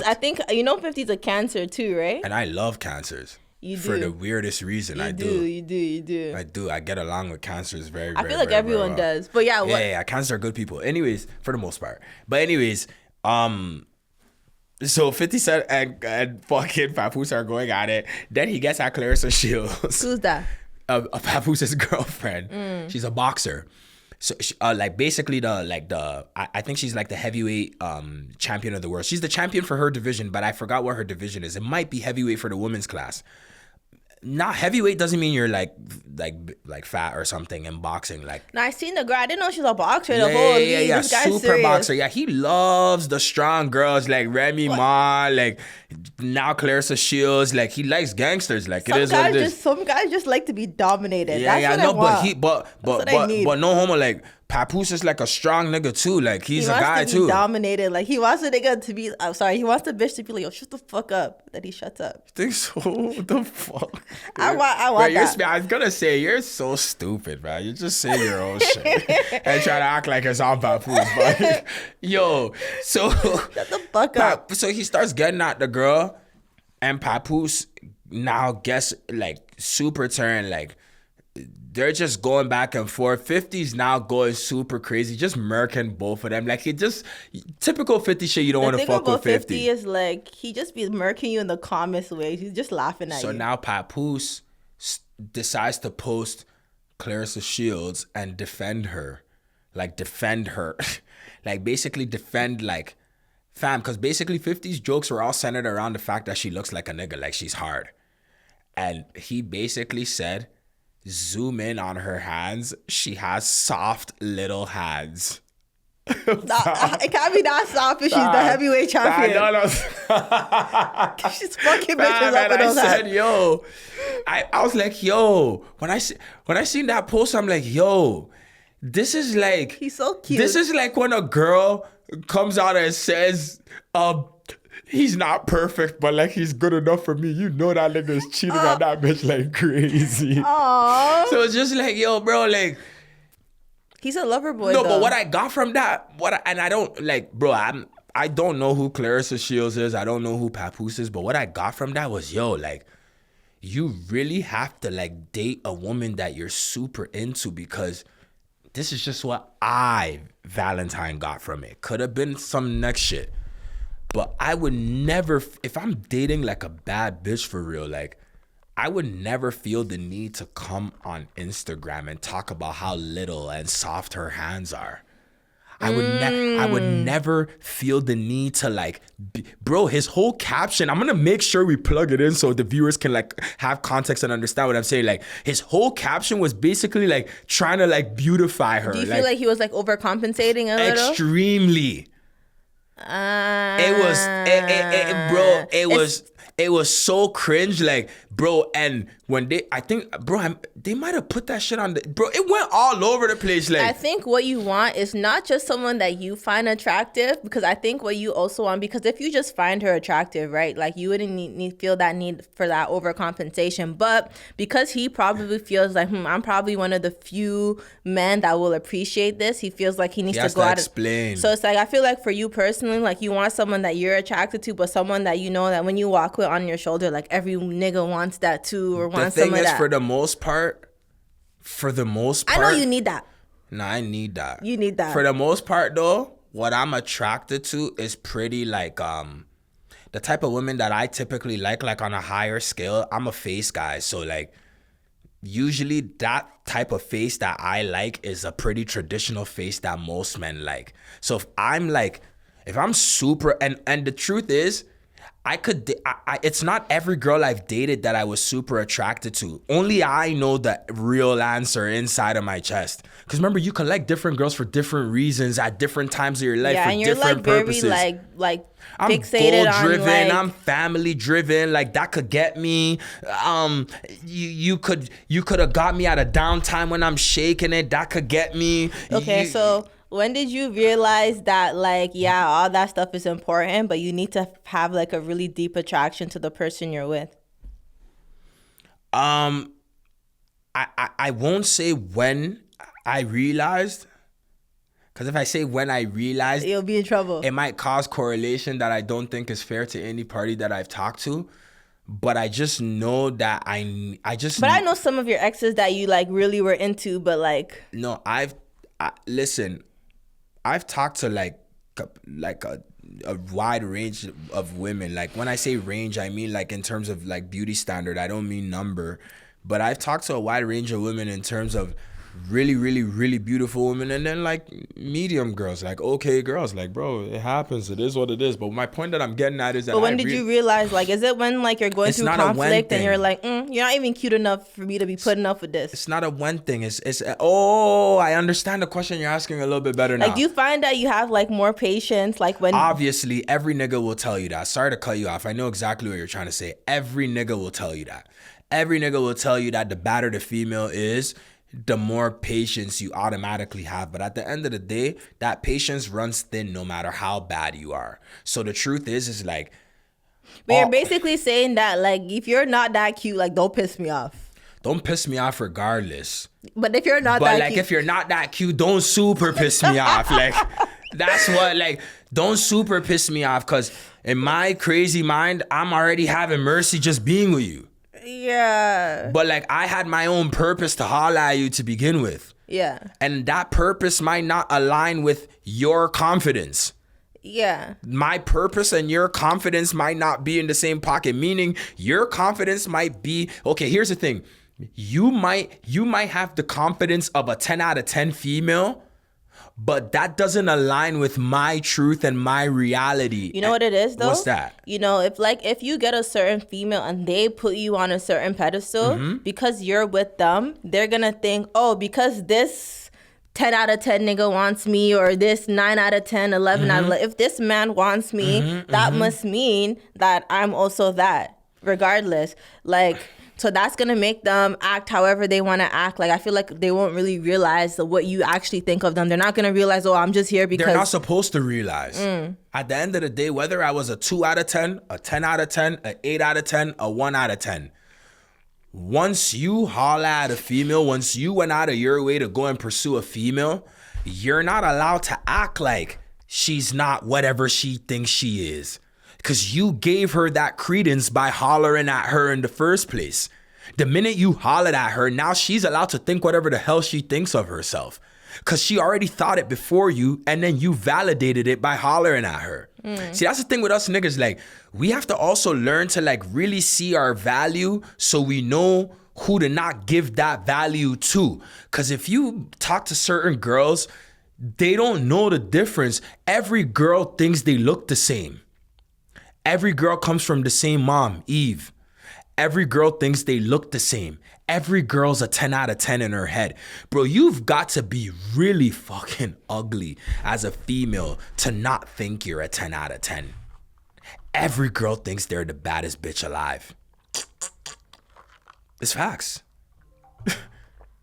I think 50's a Cancer too, right? And I love Cancers. You do. For the weirdest reason. You do. I do. I get along with Cancers very, very, I feel like everyone well. does. But yeah. Yeah, Cancers are good people. Anyways, for the most part. But anyways, so 50 Cent and fucking Papoose are going at it. Then he gets at Claressa Shields. Who's that? Papoose's girlfriend. She's a boxer. So like basically I think she's like the heavyweight champion of the world. She's the champion for her division, but I forgot what her division is. It might be heavyweight for the women's class. Not heavyweight doesn't mean you're like fat or something in boxing. Like, no, I seen the girl. I didn't know she was a boxer. Yeah, this guy's super serious. boxer. Yeah, he loves the strong girls like Remy Ma, like now Claressa Shields. Like he likes gangsters. Like it is what it is. Some guys just like to be dominated. Yeah, That's no, what but no homo. Like Papoose is like a strong nigga too. Like he's a guy too. He wants to be dominated. Like he wants the nigga to be. I'm sorry. He wants the bitch to be like, yo, shut the fuck up. That he shuts up. You think so? What the fuck? I want that. I was gonna say you're so stupid, man. You just say your own shit and try to act like it's on Papoose. But yo, so shut the fuck up. So he starts getting at the girl, and Papoose now gets like super turn like. They're just going back and forth. 50's now going super crazy, just murking both of them. Like it just typical 50 shit. You don't want to fuck with 50. 50 is like he just be murking you in the calmest way. He's just laughing at you. So now Papoose decides to post Claressa Shields and defend her, like basically defend like fam, because basically 50's jokes were all centered around the fact that she looks like a nigga, like she's hard, and he basically said. Zoom in on her hands. She has soft little hands. It can't be that soft if she's the heavyweight champion. No. She's fucking bitches up with those hands. I said, yo. I was like, yo. When I seen that post, I'm like, yo. This is like. He's so cute. This is like when a girl comes out and says, he's not perfect, but like he's good enough for me. You know that nigga is cheating on that bitch like crazy. Aww. So it's just like, yo, bro, like he's a lover boy. No, though. but what I got from that, I don't like, bro. I don't know who Claressa Shields is. I don't know who Papoose is. But what I got from that was, yo, like you really have to like date a woman that you're super into because this is just what Valentine got from it. Could have been some next shit. But I would never, if I'm dating like a bad bitch for real, like I would never feel the need to come on Instagram and talk about how little and soft her hands are. I would never feel the need to like, bro, his whole caption, I'm going to make sure we plug it in so the viewers can like have context and understand what I'm saying. Like his whole caption was basically like trying to like beautify her. Do you feel like he was like overcompensating a little? Extremely. It was so cringe, like, bro. And when they might have put that shit on bro, it went all over the place. Like, I think what you want is not just someone that you find attractive, because I think what you also want, because if you just find her attractive, right, like you wouldn't feel that need for that overcompensation. But because he probably feels like, I'm probably one of the few men that will appreciate this, he feels like he needs to go out. Explain. So it's like, I feel like for you personally, like you want someone that you're attracted to, but someone that you know that when you walk with on your shoulder, like every nigga wants that too, or wants some of that. The thing is, for the most part, I know you need that. Nah, I need that. You need that. For the most part, though, what I'm attracted to is pretty like the type of women that I typically like on a higher scale. I'm a face guy, so like usually that type of face that I like is a pretty traditional face that most men like. So if I'm super, and the truth is, it's not every girl I've dated that I was super attracted to. Only I know the real answer inside of my chest. Because remember, you collect different girls for different reasons at different times of your life for different purposes. And you're like very like I'm fixated goal driven. on like, I'm family driven. Like that could get me. You could have got me at a downtime when I'm shaking it. That could get me. Okay, so when did you realize that, like, yeah, all that stuff is important, but you need to have like a really deep attraction to the person you're with? I won't say when I realized, because if I say when I realized, you'll be in trouble. It might cause correlation that I don't think is fair to any party that I've talked to. But I just know that I know some of your exes that you like really were into, but like, no, listen. I've talked to like a wide range of women. Like when I say range, I mean like in terms of like beauty standard. I don't mean number, but I've talked to a wide range of women in terms of really, really, really beautiful women, and then like medium girls, like okay girls. Like, bro, it happens. It is what it is. But my point that I'm getting at is that. But when did you realize? Like, is it when like you're going through conflict and you're like, you're not even cute enough for me to be putting up with this? It's not a when thing. I understand the question you're asking a little bit better now. Like, do you find that you have like more patience? Like when obviously every nigga will tell you that. Sorry to cut you off. I know exactly what you're trying to say. Every nigga will tell you that. Every nigga will tell you that the badder the female is, the more patience you automatically have. But at the end of the day, that patience runs thin no matter how bad you are. So the truth is like... But you're basically saying that, like, if you're not that cute, like, don't piss me off. Don't piss me off regardless. But if you're not that cute... if you're not that cute, don't super piss me off. Like, that's what, like, don't super piss me off. Because in my crazy mind, I'm already having mercy just being with you. Yeah. But like I had my own purpose to holler at you to begin with. Yeah. And that purpose might not align with your confidence. Yeah. My purpose and your confidence might not be in the same pocket, meaning your confidence might be, okay, here's the thing. You might have the confidence of a 10 out of 10 female, but that doesn't align with my truth and my reality. You know what it is, though? What's that? You know, if you get a certain female and they put you on a certain pedestal, because you're with them, they're going to think, oh, because this 10 out of 10 nigga wants me, or this 9 out of 10, 11 out of 11. If this man wants me, that must mean that I'm also that, regardless. Like... So that's going to make them act however they want to act. Like, I feel like they won't really realize what you actually think of them. They're not going to realize, oh, I'm just here because... They're not supposed to realize. At the end of the day, whether I was a 2 out of 10, a 10 out of 10, a 8 out of 10, a 1 out of 10, once you holler at a female, once you went out of your way to go and pursue a female, you're not allowed to act like she's not whatever she thinks she is. Because you gave her that credence by hollering at her in the first place. The minute you hollered at her, now she's allowed to think whatever the hell she thinks of herself. Because she already thought it before you, and then you validated it by hollering at her. See, that's the thing with us niggas. Like, we have to also learn to like really see our value so we know who to not give that value to. Because if you talk to certain girls, They don't know the difference. Every girl thinks they look the same. Every girl comes from the same mom, Eve. Every girl thinks they look the same. Every girl's a 10 out of 10 in her head. Bro, you've got to be really fucking ugly as a female to not think you're a 10 out of 10. Every girl thinks they're the baddest bitch alive. It's facts.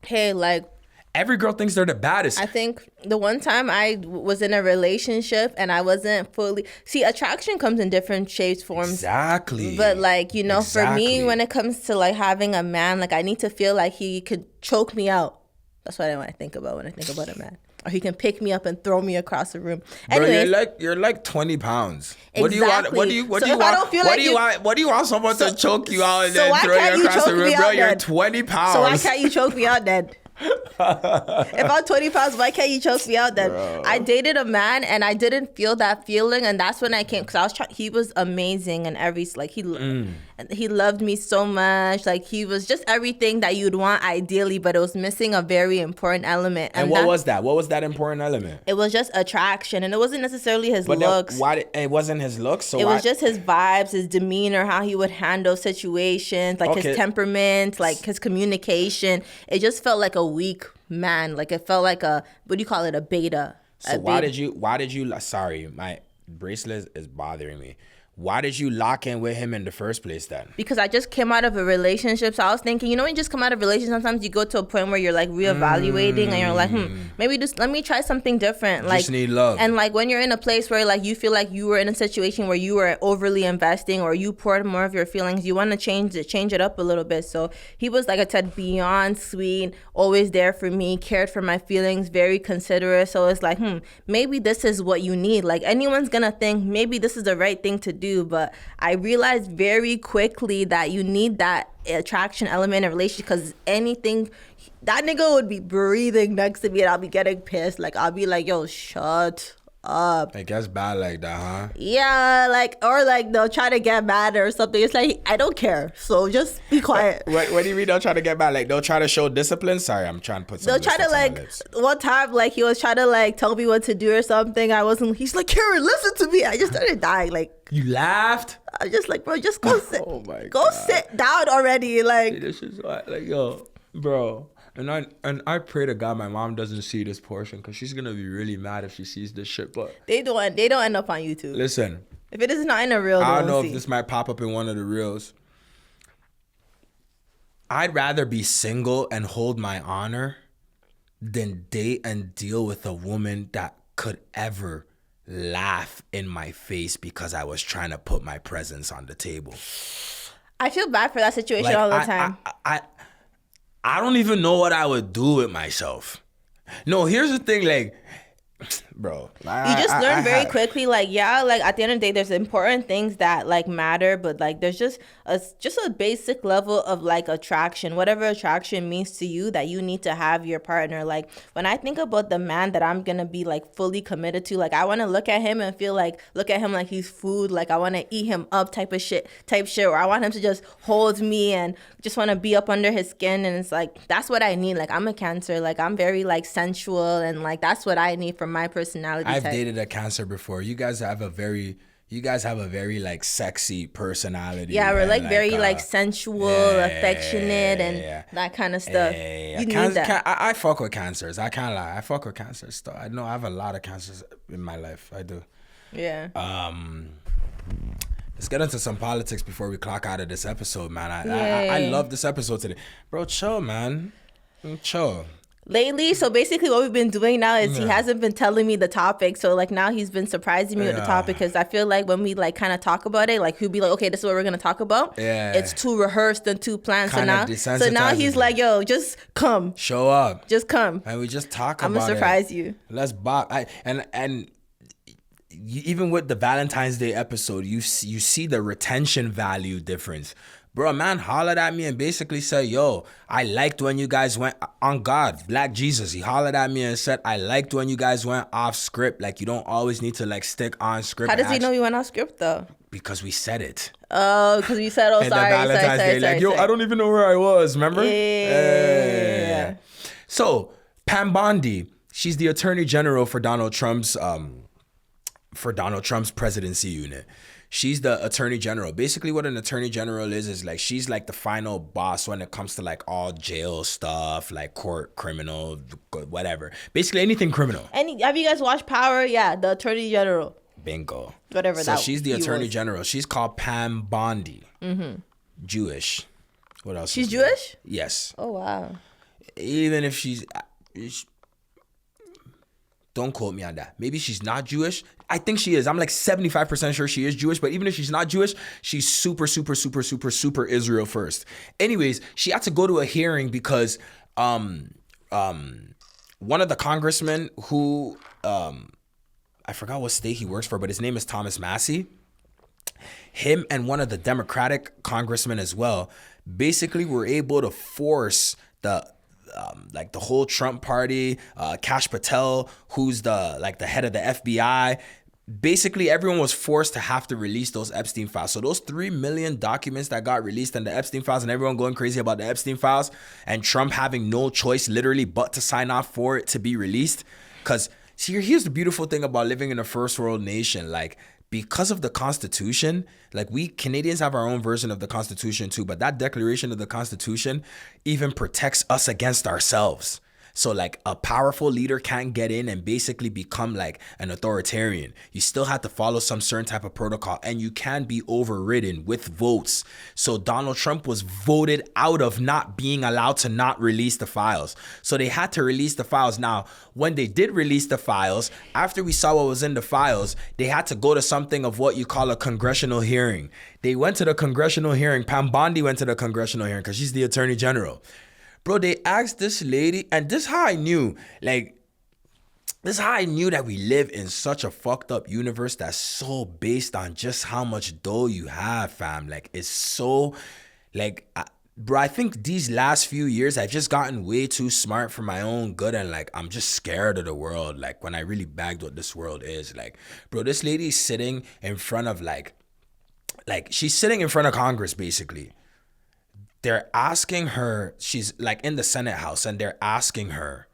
Hey, like, every girl thinks they're the baddest. I think the one time I was in a relationship and I wasn't fully... See, attraction comes in different shapes, forms. Exactly. But, like, you know, for me, when it comes to, like, having a man, like, I need to feel like he could choke me out. That's what I think about when I think about a man. Or he can pick me up and throw me across the room. Anyways, bro, you're like 20 pounds. Exactly. What do you want someone to choke you out and then throw you across the room, bro? You're 20 pounds. So why can't you choke me out then? If I'm 20 pounds, why can't you choke me out then? Bro. I dated a man and I didn't feel that feeling, and that's when I came, because he was amazing and he loved me so much. Like, he was just everything that you'd want ideally, but it was missing a very important element. And what was that? What was that important element? It was just attraction, and it wasn't necessarily his looks. It wasn't his looks? So it was just his vibes, his demeanor, how he would handle situations, like his temperament, like his communication. It just felt like a weak man. Like, it felt like a, what do you call it, a beta. So why did you, sorry, my bracelet is bothering me. Why did you lock in with him in the first place then? Because I just came out of a relationship. So I was thinking, you know, when you just come out of a relationship, sometimes you go to a point where you're like reevaluating and you're like, maybe just let me try something different. Like, just need love. And like when you're in a place where like you feel like you were in a situation where you were overly investing or you poured more of your feelings, you want to change it up a little bit. So he was, like I said, beyond sweet, always there for me, cared for my feelings, very considerate. So it's like, maybe this is what you need. Like, anyone's gonna think maybe this is the right thing to do. But I realized very quickly that you need that attraction element in a relationship, because anything, that nigga would be breathing next to me and I'll be getting pissed. Like, I'll be like, yo, shut up. It gets bad like that, huh? Yeah, like, or like they'll try to get mad or something. It's like, I don't care, so just be quiet. What do you mean they'll try to get mad? Like, they'll try to show discipline? Sorry, I'm trying to put some. They'll try to, like, one time, like, he was trying to like tell me what to do or something. He's like, Karen, listen to me. I just started dying. Like, you laughed? I just like, bro, just go sit. Oh my go God. Sit down already. Like, this is like, yo, bro. And I pray to God my mom doesn't see this portion, because she's gonna be really mad if she sees this shit. But they don't end up on YouTube. Listen, if it is not in a reel, I don't know if this might pop up in one of the reels. I'd rather be single and hold my honor than date and deal with a woman that could ever laugh in my face because I was trying to put my presence on the table. I feel bad for that situation, like, all the time. I don't even know what I would do with myself. No, here's the thing, like, bro. You just learn very quickly, like, yeah, like, at the end of the day, there's important things that, like, matter, but, like, there's just a basic level of, like, attraction, whatever attraction means to you, that you need to have your partner. Like, when I think about the man that I'm gonna be, like, fully committed to, like, I want to look at him and feel like, look at him like he's food, like, I want to eat him up type shit, or I want him to just hold me and just want to be up under his skin, and it's like, that's what I need. Like, I'm a Cancer, like, I'm very, like, sensual, and, like, that's what I need from my personality I've type. dated a Cancer before. You guys have a very like sexy personality. Yeah, we're like very like sensual, affectionate, and that kind of stuff. You need that. I fuck with Cancers. I can't lie. I fuck with Cancers. I know I have a lot of Cancers in my life. I do. Yeah. Let's get into some politics before we clock out of this episode, man. I love this episode today, bro. Chill, man. Chill. Lately, so basically what we've been doing now is he hasn't been telling me the topic. So like now he's been surprising me with the topic, because I feel like when we like kind of talk about it, like he'll be like, okay, this is what we're going to talk about. Yeah. It's too rehearsed and too planned. So now he's like, yo, just come. Show up. Just come. And we just talk about it. I'm going to surprise you. Let's bop. And even with the Valentine's Day episode, you see the retention value difference. Bro, a man hollered at me and basically said, yo, I liked when you guys went on God, Black Jesus. He hollered at me and said, I liked when you guys went off script. Like, you don't always need to like stick on script. How does he know we went off script though? Because we said it. Oh, because we said, sorry. Valentine's Day, like, yo, I don't even know where I was, remember? Yeah. So, PAM BONDI. She's the attorney general for Donald Trump's presidency unit. She's the attorney general. Basically what an attorney general is like she's like the final boss when it comes to like all jail stuff, like court, criminal, whatever. Basically anything criminal. Have you guys watched Power? Yeah, the attorney general. Bingo. Whatever that. So she's the attorney general. She's called PAM Bondi. Jewish. What else? She's Jewish? Yes. Oh wow. Even if she's don't quote me on that. Maybe she's not Jewish. I think she is. I'm like 75% sure she is Jewish, but even if she's not Jewish, she's super Israel first. Anyways, she had to go to a hearing because one of the congressmen who I forgot what state he works for, but his name is Thomas Massey. Him and one of the Democratic congressmen as well basically were able to force the whole Trump party, Kash Patel, who's the head of the FBI. Basically, everyone was forced to have to release those Epstein files. So those 3 million documents that got released in the Epstein files and everyone going crazy about the Epstein files and Trump having no choice literally but to sign off for it to be released. Because here's the beautiful thing about living in a first world nation. Like, because of the Constitution, like we Canadians have our own version of the Constitution too, but that declaration of the Constitution even protects us against ourselves. So like a powerful leader can't get in and basically become like an authoritarian. You still have to follow some certain type of protocol and you can be overridden with votes. So Donald Trump was voted out of not being allowed to not release the files. So they had to release the files. Now, when they did release the files, after we saw what was in the files, they had to go to something of what you call a congressional hearing. They went to the congressional hearing. Pam Bondi went to the congressional hearing because she's the attorney general. Bro, they asked this lady, and this is how I knew, that we live in such a fucked up universe that's so based on just how much dough you have, fam. Like, it's so, bro, I think these last few years, I've just gotten way too smart for my own good, and, I'm just scared of the world, when I really bagged what this world is. Bro, this lady's sitting in front of, she's sitting in front of Congress, basically. They're asking her, she's in the Senate House, and they're asking her,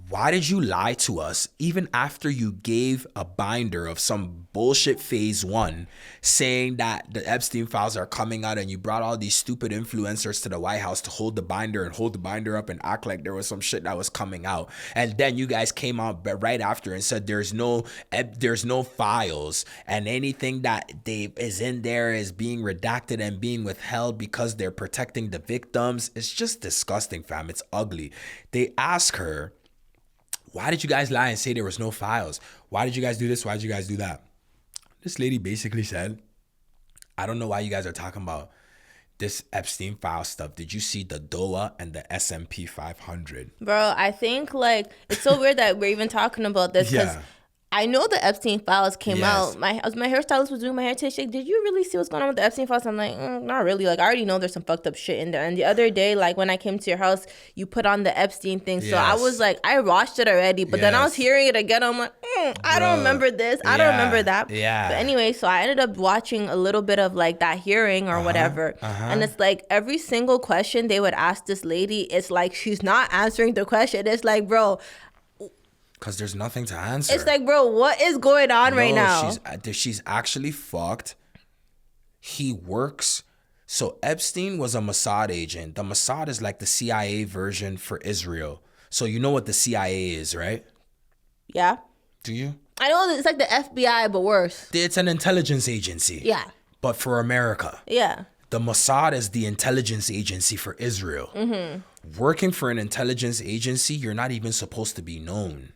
why did you lie to us even after you gave a binder of some bullshit phase 1 saying that the Epstein files are coming out and you brought all these stupid influencers to the White House to hold the binder up and act like there was some shit that was coming out. And then you guys came out right after and said there's no files and anything that is in there is being redacted and being withheld because they're protecting the victims. It's just disgusting, fam. It's ugly. They ask her, why did you guys lie and say there was no files? Why did you guys do this? Why did you guys do that? This lady basically said, I don't know why you guys are talking about this Epstein file stuff. Did you see the DOA and the S&P 500? Bro, I think it's so weird that we're even talking about this because I know the Epstein files came out. My hairstylist was doing my hair today. She's like, did you really see what's going on with the Epstein files? I'm like, not really. I already know there's some fucked up shit in there. And the other day, when I came to your house, you put on the Epstein thing. So I was like, I watched it already. But then I was hearing it again. I'm like, I don't remember this. I don't remember that. Yeah. But anyway, so I ended up watching a little bit of that hearing or whatever. And it's every single question they would ask this lady, it's she's not answering the question. It's bro, because there's nothing to answer. It's bro, what is going on right now? She's actually fucked. He works. So Epstein was a Mossad agent. The Mossad is the CIA version for Israel. So you know what the CIA is, right? Yeah. Do you? I know it's the FBI, but worse. It's an intelligence agency. Yeah. But for America. Yeah. The Mossad is the intelligence agency for Israel. Mm-hmm. Working for an intelligence agency, you're not even supposed to be known.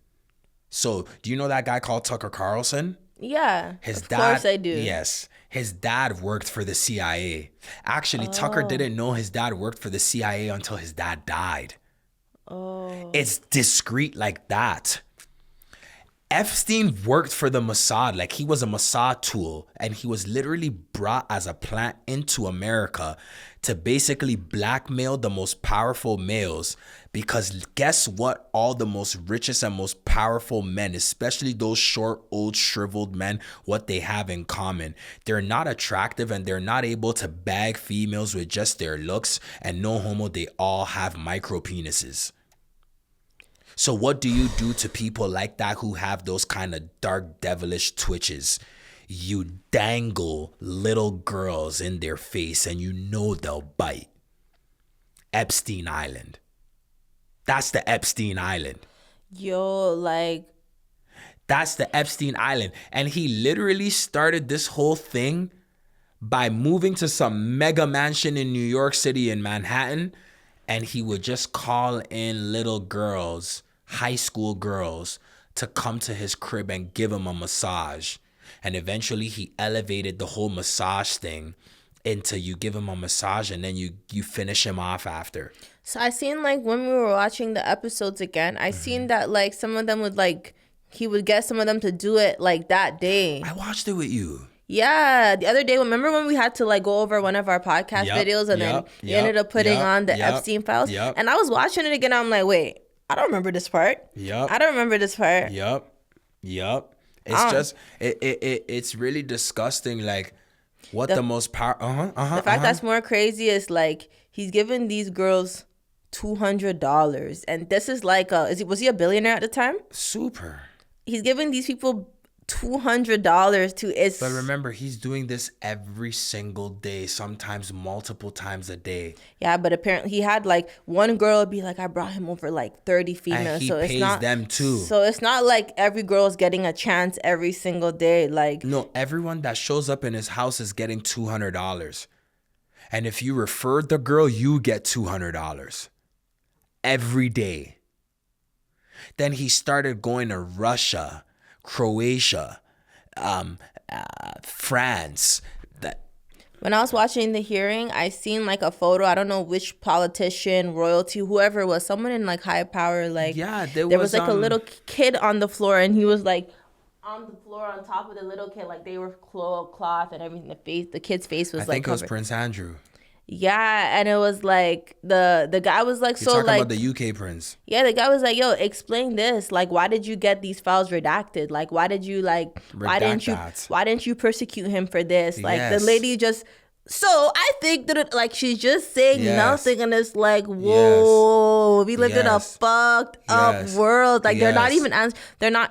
So, do you know that guy called Tucker Carlson? Yeah, His of dad, course I do. Yes. His dad worked for the CIA. Actually, Tucker didn't know his dad worked for the CIA until his dad died. Oh. It's discreet like that. Epstein worked for the Mossad. He was a Mossad tool, and he was literally brought as a plant into America to basically blackmail the most powerful males. Because guess what? All the most richest and most powerful men, especially those short, old, shriveled men, what they have in common. They're not attractive and they're not able to bag females with just their looks. And no homo, they all have micro penises. So what do you do to people like that who have those kind of dark, devilish twitches? You dangle little girls in their face and you know they'll bite. Epstein Island. That's the Epstein Island. Yo, like... That's the Epstein Island. And he literally started this whole thing by moving to some mega mansion in New York City in Manhattan. And he would just call in little girls, high school girls, to come to his crib and give him a massage. And eventually he elevated the whole massage thing into you give him a massage and then you finish him off after. So I seen like when we were watching the episodes again, I seen that like some of them would like, he would get some of them to do it like that day. I watched it with you. Yeah, the other day, remember when we had to like go over one of our podcast videos and then you ended up putting on the Epstein files? And I was watching it again. I'm like, wait, I don't remember this part. I don't remember this part. It's just, it's really disgusting. Like what the most power. The fact that's more crazy is like he's giving these girls $200, and this is like was he a billionaire at the time? Super. He's giving these people $200 to But remember, he's doing this every single day, sometimes multiple times a day. Yeah, but apparently he had like one girl be like, I brought him over like 30 females. And he so pays it's not them too. So it's not like every girl is getting a chance every single day. Like no, everyone that shows up in his house is getting $200. And if you referred the girl, you get $200 every day. Then he started going to Russia, Croatia, France. When I was watching the hearing, I seen like a photo. I don't know which politician, royalty, whoever it was, someone in like high power. Like there was like a little kid on the floor, and he was like on the floor on top of the little kid, like they were cloth and everything. The kid's face was I like think it was Prince Andrew. Yeah, and it was like the guy was like, You're so talking like about the UK prince. Yeah, the guy was like, yo, explain this. Like, why did you get these files redacted? Like, why did you like why didn't you persecute him for this? Like the lady just so I think that like she's just saying nothing, and it's like, whoa, we live in a fucked up world. Like they're not even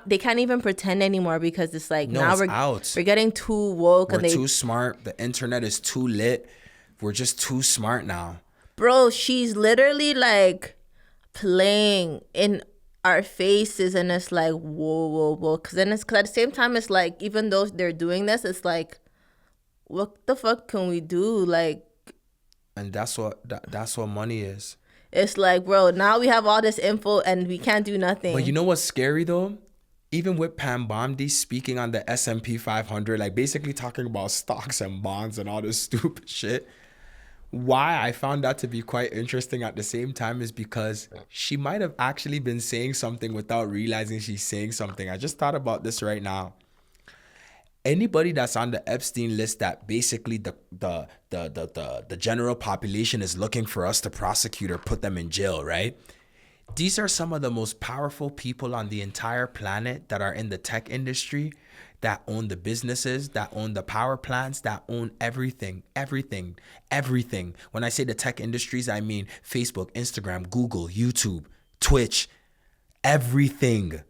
they can't even pretend anymore because it's like now we're getting too woke and too smart. The internet is too lit. We're just too smart now. Bro, she's literally like playing in our faces, and it's like, whoa. Because at the same time, it's like, even though they're doing this, it's like, what the fuck can we do? Like, and that's what money is. It's like, bro, now we have all this info and we can't do nothing. But you know what's scary though? Even with PAM BONDI speaking on the S&P 500, like basically talking about stocks and bonds and all this stupid shit. Why I found that to be quite interesting at the same time is because she might have actually been saying something without realizing she's saying something. I just thought about this right now. Anybody that's on the Epstein list that basically the general population is looking for us to prosecute or put them in jail, right? These are some of the most powerful people on the entire planet that are in the tech industry, that own the businesses, that own the power plants, that own everything. When I say the tech industries, I mean Facebook, Instagram, Google, YouTube, Twitch, everything.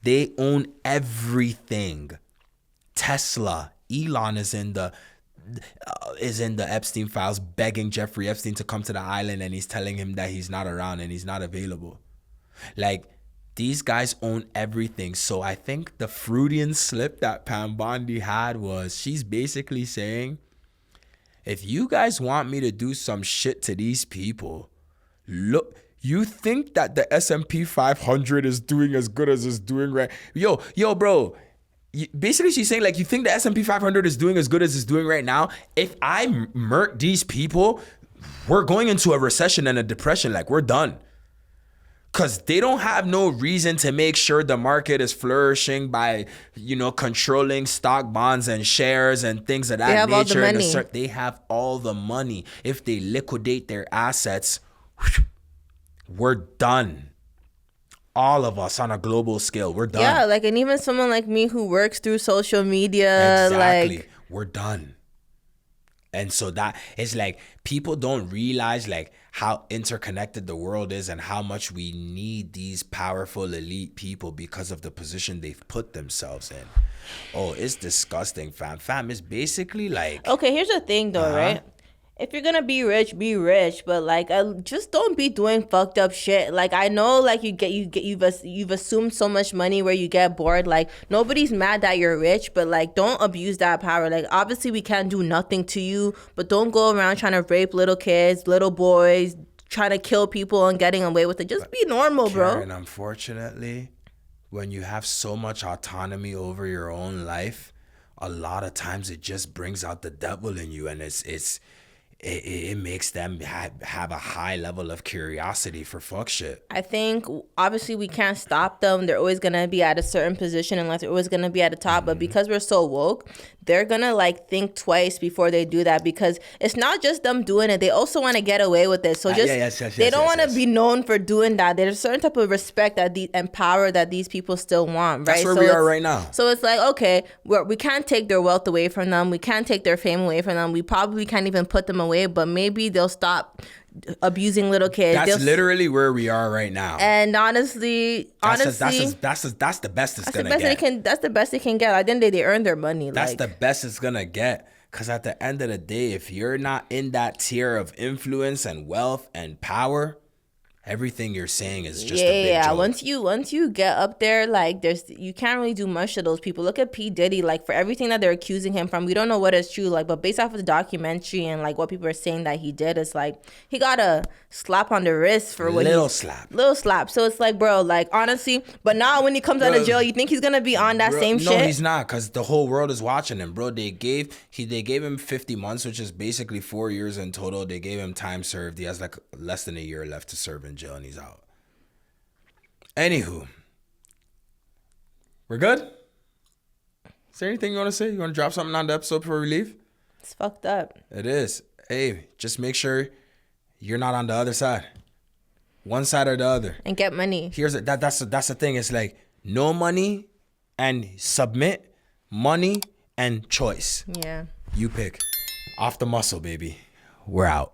They own everything. Tesla, Elon is in the Epstein files, begging Jeffrey Epstein to come to the island, and he's telling him that he's not around and he's not available. Like, these guys own everything. So I think the Freudian slip that PAM BONDI had was, she's basically saying, if you guys want me to do some shit to these people, look, you think that the S&P 500 is doing as good as it's doing right? Yo, bro. Basically, she's saying, like, you think the S&P 500 is doing as good as it's doing right now? If I murk these people, we're going into a recession and a depression. Like, we're done. Because they don't have no reason to make sure the market is flourishing by, controlling stock, bonds, and shares and things of that nature. All the money. They have all the money. If they liquidate their assets, we're done. All of us on a global scale, we're done. Yeah, like, and even someone like me who works through social media, exactly. like, we're done. And so that it's like people don't realize like how interconnected the world is and how much we need these powerful elite people because of the position they've put themselves in. Oh, it's disgusting, fam. Fam, it's basically like... Okay, here's the thing though, right? If you're gonna be rich, but like, just don't be doing fucked up shit. Like, I know, like, you've assumed so much money where you get bored. Like, nobody's mad that you're rich, but like, don't abuse that power. Like, obviously, we can't do nothing to you, but don't go around trying to rape little kids, little boys, trying to kill people and getting away with it. Just be normal, bro. And unfortunately, when you have so much autonomy over your own life, a lot of times it just brings out the devil in you, and it makes them have a high level of curiosity for fuck shit. I think, obviously, we can't stop them. They're always going to be at a certain position unless they're always going to be at the top. But because we're so woke, they're going to, like, think twice before they do that, because it's not just them doing it. They also want to get away with it. So they don't want to be known for doing that. There's a certain type of respect and power that these people still want, right? That's where we are right now. So it's like, okay, we can't take their wealth away from them. We can't take their fame away from them. We probably can't even put them away, but maybe they'll stop abusing little kids. That's literally where we are right now. And honestly, that's the best it's gonna get. That's the best they can get. At the end of the day, they earn their money. That's the best it's gonna get. Because at the end of the day, if you're not in that tier of influence and wealth and power, everything you're saying is just a big joke. Once you get up there, like, you can't really do much to those people. Look at P. Diddy, like, for everything that they're accusing him from, we don't know what is true, like, but based off of the documentary and like what people are saying that he did, it's like he got a slap on the wrist for what little slap. So it's like, bro, like, honestly, but now when he comes out of jail, you think he's gonna be on that same shit? No, he's not, because the whole world is watching him, bro. They gave him 50 months, which is basically 4 years in total. They gave him time served. He has like less than a year left to serve in jail, and he's out. Anywho, we're good? Is there anything you want to say? You want to drop something on the episode before we leave? It's fucked up. It is. Hey, just make sure you're not on the other side. One side or the other. And get money. That's the thing. It's like no money and submit, money and choice. Yeah. You pick. Off the muscle, baby. We're out.